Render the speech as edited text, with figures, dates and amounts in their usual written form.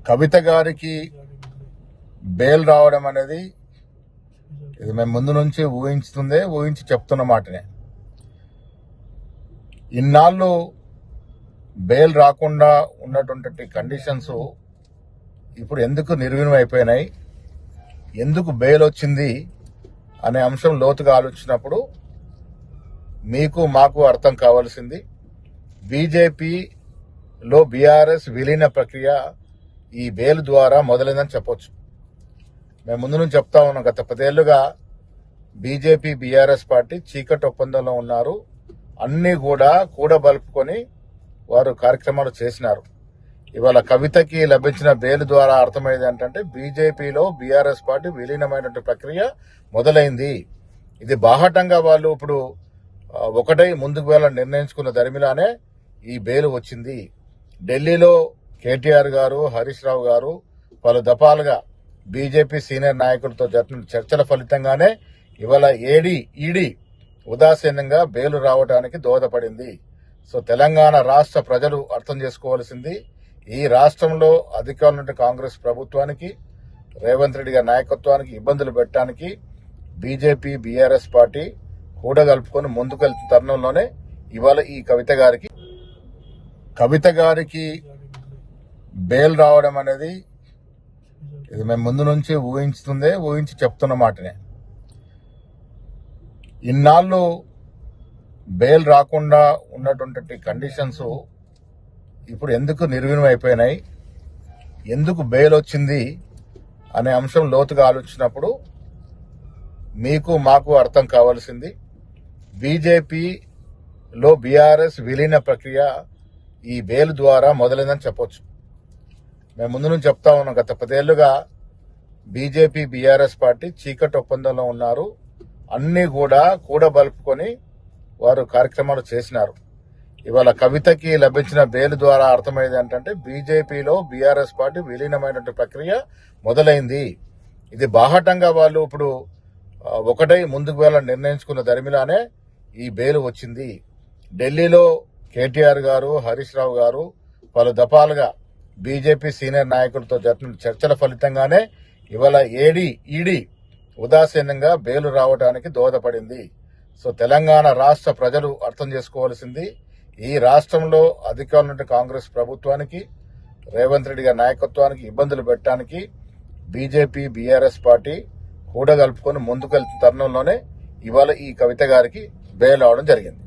కవిత గారికి బెయిల్ రావడం అనేది ఇది మేము ముందు నుంచి ఊహించి చెప్తున్న మాటనే. ఇన్నాళ్ళు బెయిల్ రాకుండా ఉన్నటువంటి కండిషన్స్ ఇప్పుడు ఎందుకు నిర్వీణం అయిపోయినాయి, ఎందుకు బెయిల్ వచ్చింది అనే అంశం లోతుగా ఆలోచించినప్పుడు మీకు మాకు అర్థం కావాల్సింది బీజేపీలో బీఆర్ఎస్ విలీన ప్రక్రియ ఈ బెయిల్ ద్వారా మొదలైందని చెప్పొచ్చు. మేము ముందు నుంచి చెప్తా ఉన్నాం, గత 10 ఏళ్లుగా బీజేపీ బీఆర్ఎస్ పార్టీ చీకటి ఒప్పందంలో ఉన్నారు. అన్ని కూడా కూడబలుపుకొని వారు కార్యక్రమాలు చేసినారు. ఇవాళ కవితకి లభించిన బెయిల్ ద్వారా అర్థమైంది ఏంటంటే బీజేపీలో బీఆర్ఎస్ పార్టీ విలీనమైనటువంటి ప్రక్రియ మొదలైంది. ఇది బాహటంగా వాళ్ళు ఇప్పుడు ఒకటై ముందుకు వెళ్ళాలని నిర్ణయించుకున్న దరిమిలానే ఈ బెయిల్ వచ్చింది. ఢిల్లీలో కేటీఆర్ గారు, హరీష్ రావు గారు పలు దఫాలుగా బీజేపీ సీనియర్ నాయకులతో జరిపిన చర్చల ఫలితంగానే ఇవాళ ఈడీ ఉదాసీనంగా బెయిల్ రావడానికి దోహదపడింది. సో తెలంగాణ రాష్ట్ర ప్రజలు అర్థం చేసుకోవాల్సింది, ఈ రాష్ట్రంలో అధికారంలో ఉన్న కాంగ్రెస్ ప్రభుత్వానికి, రేవంత్ రెడ్డి గారి నాయకత్వానికి ఇబ్బందులు పెట్టడానికి బీజేపీ బీఆర్ఎస్ పార్టీ కూడగలుపుకొని ముందుకెళ్తున్న తరుణంలోనే ఇవాళ ఈ కవిత గారికి బెయిల్ రావడం అనేది ఇది మేము ముందు నుంచి ఊహించి చెప్తున్న మాటనే. ఇన్నాళ్ళు బెయిల్ రాకుండా ఉన్నటువంటి కండిషన్స్ ఇప్పుడు ఎందుకు నిర్వీణం అయిపోయినాయి, ఎందుకు బెయిల్ వచ్చింది అనే అంశం లోతుగా ఆలోచించినప్పుడు మీకు మాకు అర్థం కావాల్సింది బీజేపీలో బీఆర్ఎస్ విలీన ప్రక్రియ ఈ బెయిల్ ద్వారా మొదలైందని చెప్పొచ్చు. మేము ముందు నుంచి చెప్తా ఉన్నాం, గత 10 ఏళ్లుగా బీజేపీ బీఆర్ఎస్ పార్టీ చీకటి ఒప్పందంలో ఉన్నారు. అన్ని కూడా కూడబలుపుకొని వారు కార్యక్రమాలు చేసినారు. ఇవాళ కవితకి లభించిన బెయిల్ ద్వారా అర్థమైంది ఏంటంటే బీజేపీలో బీఆర్ఎస్ పార్టీ విలీనమైనటువంటి ప్రక్రియ మొదలైంది. ఇది బాహటంగా వాళ్ళు ఇప్పుడు ఒకటై ముందుకు వెళ్ళాలని నిర్ణయించుకున్న దరిమిలానే ఈ బెయిల్ వచ్చింది. ఢిల్లీలో కేటీఆర్ గారు, హరీష్ రావు గారు పలు దఫాలుగా బీజేపీ సీనియర్ నాయకులతో జరిపిన చర్చల ఫలితంగానే ఇవాళ ఈడీ ఉదాసీనంగా బెయిల్ రావడానికి దోహదపడింది. సో తెలంగాణ రాష్ట్ర ప్రజలు అర్థం చేసుకోవాల్సింది, ఈ రాష్ట్రంలో అధికారంలో ఉన్న కాంగ్రెస్ ప్రభుత్వానికి, రేవంత్ రెడ్డి గారి నాయకత్వానికి ఇబ్బందులు పెట్టడానికి బీజేపీ బీఆర్ఎస్ పార్టీ కూడగలుపుకొని ముందుకెళ్తున్న తరుణంలోనే ఇవాళ ఈ కవిత గారికి బెయిల్ అవడం జరిగింది.